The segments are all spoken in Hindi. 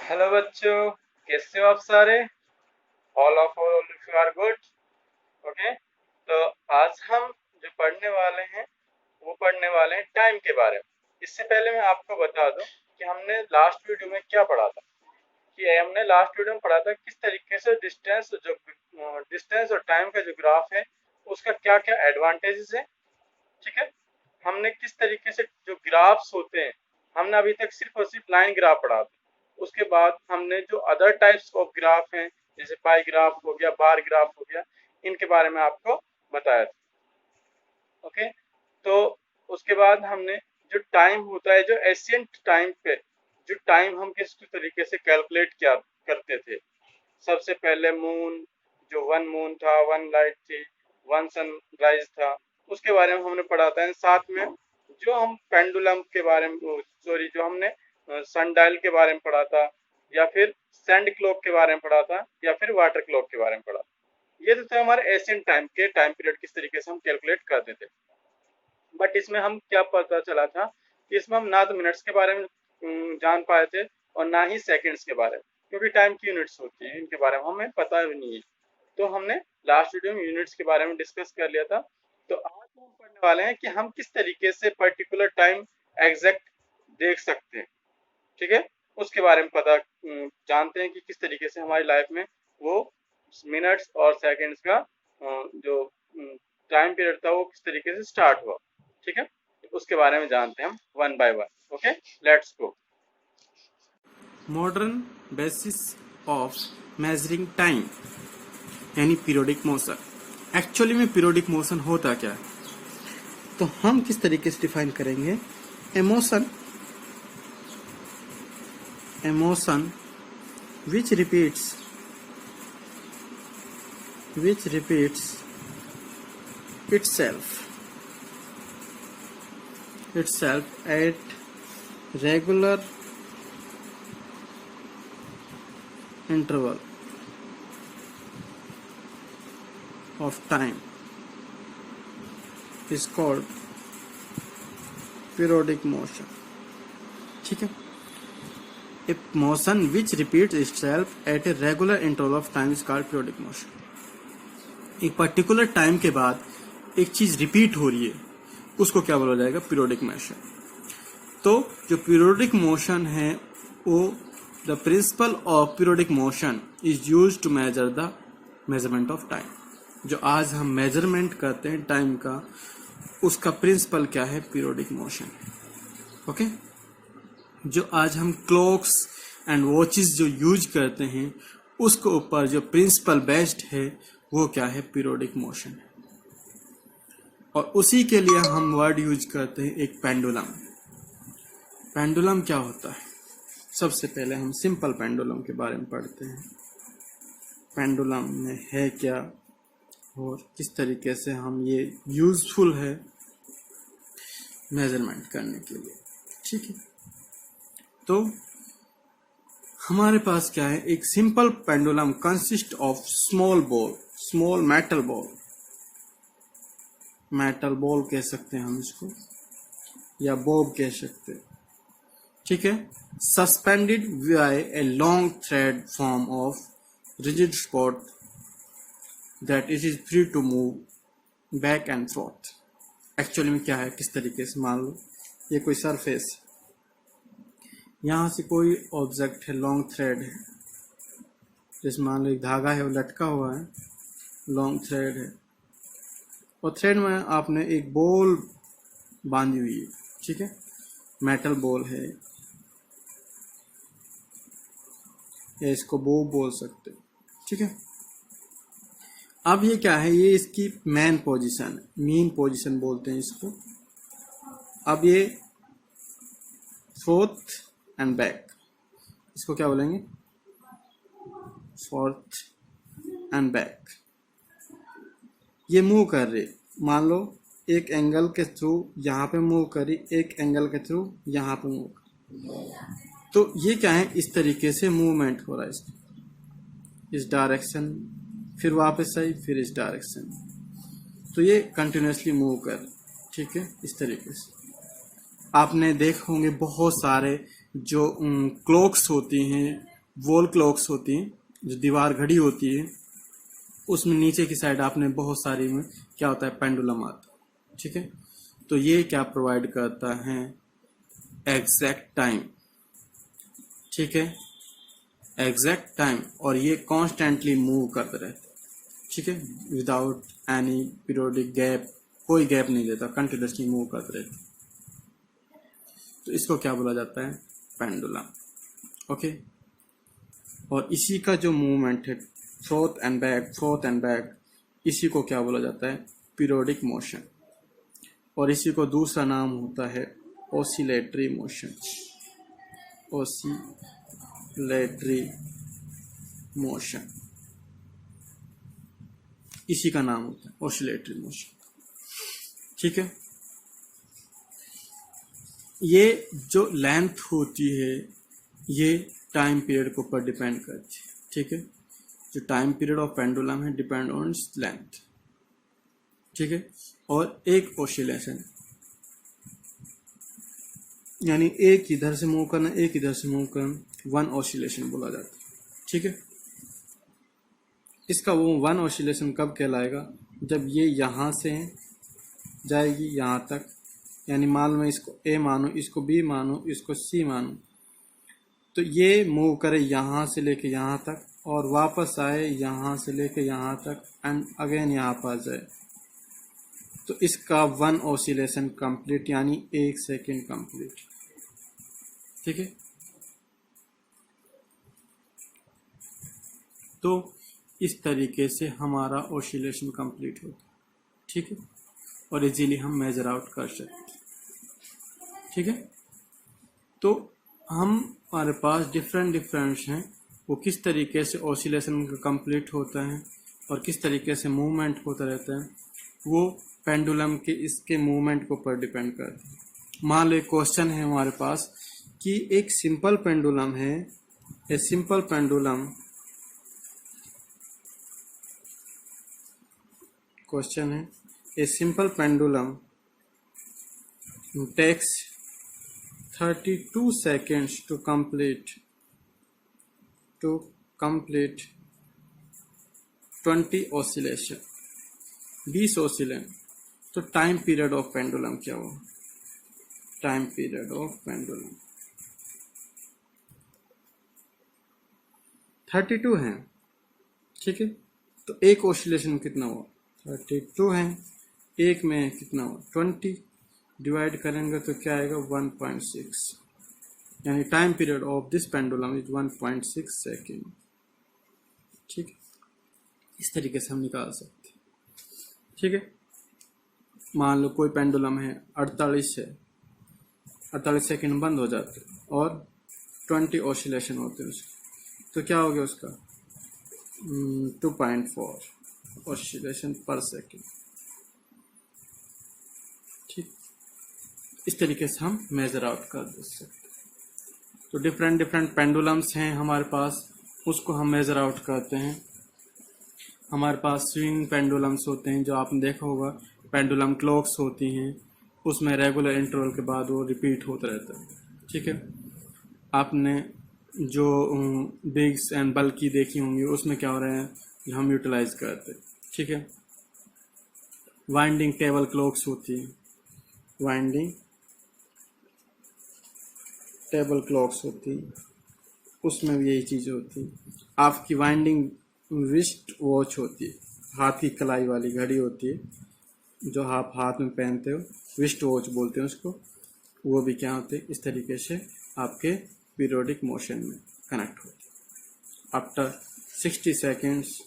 हेलो बच्चों, कैसे हो आप सारे? All of all you are good. Okay. तो आज हम जो पढ़ने वाले हैं वो पढ़ने वाले हैं टाइम के बारे में। इससे पहले मैं आपको बता दूं कि हमने लास्ट वीडियो में क्या पढ़ा था। कि हमने लास्ट वीडियो में पढ़ा था किस तरीके से डिस्टेंस और टाइम का जो ग्राफ है उसका क्या क्या एडवांटेजेस है। ठीक है। हमने किस तरीके से जो ग्राफ्स होते हैं, हमने अभी तक सिर्फ और सिर्फ लाइन ग्राफ पढ़ा था। उसके बाद हमने जो अदर टाइप्स ऑफ ग्राफ हैं, जैसे पाई ग्राफ हो गया, बार ग्राफ हो गया, इनके बारे में आपको बताया था। ओके। तो उसके बाद हमने जो टाइम होता है, जो एशियंट टाइम पे जो टाइम हम किस तरीके से कैलकुलेट किया करते थे। सबसे पहले मून, जो वन मून था, वन लाइट थी, वन सनराइज था, उसके बारे में हमने पढ़ा था। साथ में जो हम पेंडुलम के बारे में, सॉरी, जो हमने सनडायल के बारे में पढ़ा था, या फिर सैंड क्लॉक के बारे में पढ़ा था, या फिर वाटर क्लॉक के बारे में पढ़ा था। ये तो थे हमारे एशियंट टाइम के टाइम पीरियड, किस तरीके से हम कैलकुलेट करते थे। बट इसमें हम क्या पता चला था कि इसमें हम ना तो मिनट्स के बारे में जान पाए थे, और ना ही सेकंड्स के बारे में, क्योंकि टाइम की यूनिट्स होती हैं, इनके बारे में हमें पता भी नहीं है। तो हमने लास्ट वीडियो में यूनिट्स के बारे में डिस्कस कर लिया था। तो आज हम पढ़ने वाले हैं कि हम किस तरीके से पर्टिकुलर टाइम एग्जैक्ट देख सकते हैं। ठीक है। उसके बारे में जानते हैं कि किस तरीके से हमारी लाइफ में वो मिनट्स और सेकंड्स का जो टाइम पीरियड था वो किस तरीके से स्टार्ट हुआ। ठीक है। उसके बारे में जानते हैं हम one by one. Okay, let's go. Modern basis of measuring time यानी पीरियोडिक मोशन। एक्चुअली में पीरियोडिक मोशन होता क्या है, तो हम किस तरीके से डिफाइन करेंगे। Emotion emotion which repeats itself at regular interval of time is called periodic motion. ठीक है। A motion which repeats itself at a regular interval of time is called periodic motion. एक पर्टिकुलर टाइम के बाद एक चीज रिपीट हो रही है, उसको क्या बोला जाएगा, पीरियोडिक मोशन। तो जो पीरियोडिक मोशन है वो the principle of periodic motion is used to measure the measurement of time. जो आज हम मेजरमेंट करते हैं टाइम का, उसका प्रिंसिपल क्या है, पीरियोडिक मोशन। ओके। जो आज हम क्लॉक्स एंड वॉचेस जो यूज करते हैं, उसके ऊपर जो प्रिंसिपल बेस्ड है वो क्या है, पीरियोडिक मोशन। और उसी के लिए हम वर्ड यूज करते हैं एक पेंडुलम। पेंडुलम क्या होता है, सबसे पहले हम सिंपल पेंडुलम के बारे में पढ़ते हैं। पेंडुलम में है क्या और किस तरीके से हम ये यूजफुल है मेजरमेंट करने के लिए। ठीक है। तो हमारे पास क्या है, एक simple pendulum consist of small metal ball कह सकते हैं हम इसको, या बॉब कह सकते हैं। ठीक है। Suspended by a long thread form of rigid spot that it is free to move back and forth. Actually में क्या है, किस तरीके से, मान लो ये कोई सरफेस, यहाँ से कोई ऑब्जेक्ट है, लॉन्ग थ्रेड है, जैसे मान लो एक धागा है वो लटका हुआ है, लॉन्ग थ्रेड है, और थ्रेड में आपने एक बॉल बांधी हुई है। ठीक है। मेटल बॉल है, या इसको बो बोल सकते। ठीक है। अब ये क्या है, ये इसकी मेन पोजीशन बोलते हैं इसको। अब ये फोर्थ एंड बैक, इसको क्या बोलेंगे, फोर्थ एंड बैक। ये मूव कर रही, मान लो एक एंगल के थ्रू यहाँ पे मूव करी, एक एंगल के थ्रू यहाँ पे मूव करी। तो ये क्या है, इस तरीके से मूवमेंट हो रहा है इसका, इस डायरेक्शन, फिर वापस आई, फिर इस डायरेक्शन। तो ये कंटिन्यूसली मूव कर, ठीक है, इस तरीके से। आपने देखे होंगे बहुत सारे जो क्लॉक्स होती हैं वॉल क्लॉक्स होती हैं, जो दीवार घड़ी होती है, उसमें नीचे की साइड आपने बहुत सारी में क्या होता है, पेंडुलम आता है। ठीक है, तो ये क्या प्रोवाइड करता है, एग्जैक्ट टाइम। ठीक है, एग्जैक्ट टाइम, और ये कॉन्स्टेंटली मूव करते रहते हैं। ठीक है, विदाउट एनी पीरियोडिक गैप, कोई गैप नहीं देता, कंटिन्यूसली मूव करते रहते हैं। तो इसको क्या बोला जाता है, पेंडुलम। ओके, और इसी का जो मूवमेंट है, फोर्थ एंड बैक, इसी को क्या बोला जाता है, पीरियोडिक मोशन। और इसी को दूसरा नाम होता है ऑसिलेटरी मोशन। ऑसिलेटरी मोशन, इसी का नाम होता है ऑसिलेटरी मोशन। ठीक है, ये जो लेंथ होती है ये टाइम पीरियड के ऊपर डिपेंड करती है। ठीक है, जो टाइम पीरियड ऑफ पेंडुलम है डिपेंड ऑन इट्स लेंथ। ठीक है, और एक ऑसिलेशन, यानी एक इधर से मूव करना, एक इधर से मूव करना, वन ऑसिलेशन बोला जाता है। ठीक है, इसका वो वन ऑसिलेशन कब कहलाएगा, जब ये यहाँ से जाएगी यहाँ तक, यानी मान लो इसको ए मानो, इसको बी मानो, इसको सी मानो, तो ये मूव करे यहाँ से लेके यहाँ तक और वापस आए यहाँ से लेके यहाँ तक एंड अगेन यहाँ पास जाए, तो इसका वन ऑसिलेशन कंप्लीट, यानी 1 सेकेंड कंप्लीट। ठीक है, तो इस तरीके से हमारा ऑसिलेशन कंप्लीट होता है। ठीक है, और इजीली हम मेजर आउट कर सकते हैं। ठीक है, तो हमारे पास डिफरेंट हैं, वो किस तरीके से ऑसिलेशन कंप्लीट होता है और किस तरीके से मूवमेंट होता रहता है, वो पेंडुलम के इसके मूवमेंट के ऊपर डिपेंड करता है। मान लो एक क्वेश्चन है हमारे पास कि एक सिंपल पेंडुलम है, ए सिंपल पेंडुलम, क्वेश्चन है a simple pendulum takes 32 seconds to complete 20 oscillation, 20 oscillation। तो टाइम पीरियड ऑफ पेंडुलम क्या हुआ, टाइम पीरियड ऑफ पेंडुलम 32 है। ठीक है, तो एक ऑसिलेशन कितना हुआ, 32 है, एक में कितना हुआ 20, डिवाइड करेंगे तो क्या आएगा 1.6, यानी time period of this pendulum is 1.6 second. ठीक है, इस तरीके से हम निकाल सकते हैं। ठीक है, मान लो कोई पेंडुलम है 48 है, 48 सेकेंड बंद हो जाते हैं और 20 ऑसिलेशन होते हैं उसके, तो क्या हो गया उसका 2.4 ऑसिलेशन पर सेकेंड। ठीक, इस तरीके से हम मेजर आउट कर दे सकते हैं। तो डिफरेंट पेंडुलम्स हैं हमारे पास, उसको हम मेजर आउट करते हैं। हमारे पास स्विंग पेंडुलम्स होते हैं, जो आपने देखा होगा, पेंडुलम क्लॉक्स होती हैं, उसमें रेगुलर इंटरवल के बाद वो रिपीट होता रहता है। ठीक है, आपने जो बिग्स एंड बल्की देखी होंगी, उसमें क्या हो रहा है, हम यूटिलाइज करते हैं। ठीक है, वाइंडिंग टेबल क्लॉक्स होती है, वाइंडिंग टेबल क्लॉक्स होती, उसमें भी यही चीज़ होती। आपकी वाइंडिंग रिस्ट वॉच होती है, हाथ की कलाई वाली घड़ी होती है, जो आप हाथ में पहनते हो, रिस्ट वॉच बोलते हैं उसको, वो भी क्या होते हैं, इस तरीके से आपके पीरियोडिक मोशन में कनेक्ट होते। आफ्टर 60 सेकेंड्स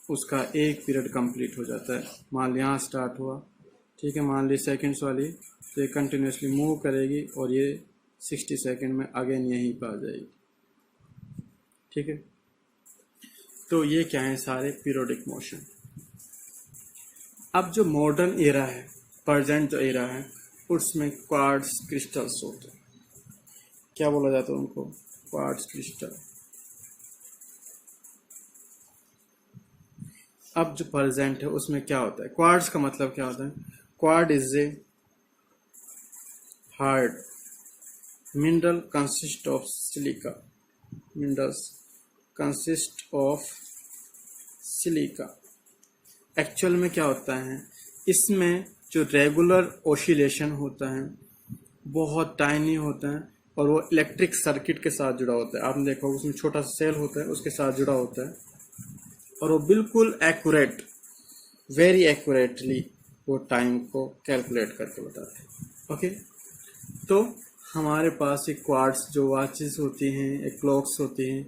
उसका एक पीरियड कंप्लीट हो जाता है। मान ली यहाँ स्टार्ट हुआ, ठीक है, मान ली सेकेंड्स वाली, तो ये कंटिन्यूसली मूव करेगी और ये 60 सेकेंड में अगेन यहीं पर आ जाएगी। ठीक है, तो ये क्या है, सारे पीरियोडिक मोशन। अब जो मॉडर्न एरा है, प्रेजेंट जो एरा है, उसमें क्वार्ट्ज क्रिस्टल्स होते हैं। क्या बोला जाता है उनको, क्वार्ट्ज क्रिस्टल। अब जो प्रेजेंट है उसमें क्या होता है, क्वार्ट्ज का मतलब क्या होता है, quartz is a hard mineral consist of silica windows consist of silica. Actual में क्या होता है, इसमें जो रेगुलर ओसिलेशन होता है बहुत टाइनी होता है और वो इलेक्ट्रिक सर्किट के साथ जुड़ा होता है। आपने देखा उसमें छोटा सा सेल होता है, उसके साथ जुड़ा होता है और वो बिल्कुल एक्यूरेट, वेरी एक्यूरेटली वो टाइम को कैलकुलेट करके बताते हैं। ओके, तो हमारे पास एक क्वार्ट्स जो वॉचेस होती हैं, एक क्लॉक्स होती हैं,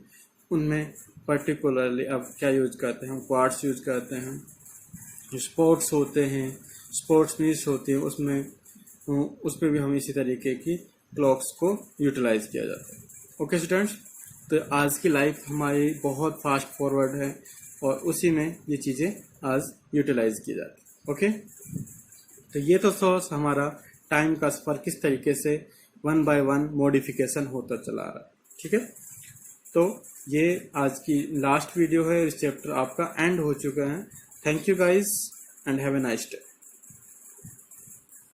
उनमें पर्टिकुलरली अब क्या यूज करते हैं, हम क्वार्ट्स यूज करते हैं। स्पोर्ट्स होते हैं, स्पोर्ट्स मीट्स होती है, उसमें उस पर भी हम इसी तरीके की क्लॉक्स को यूटिलाइज किया जाता है। ओके स्टूडेंट्स, तो आज की लाइफ हमारी बहुत फास्ट फॉरवर्ड है और उसी में ये चीज़ें आज यूटिलाइज की जाती है। ओके, तो ये तो सोर्स हमारा टाइम का सफ़र किस तरीके से 1 बाय 1 मॉडिफिकेशन होता चला रहा है। ठीक है, तो ये आज की लास्ट वीडियो है, इस चैप्टर आपका एंड हो चुका है। Thank you guys and have a nice day.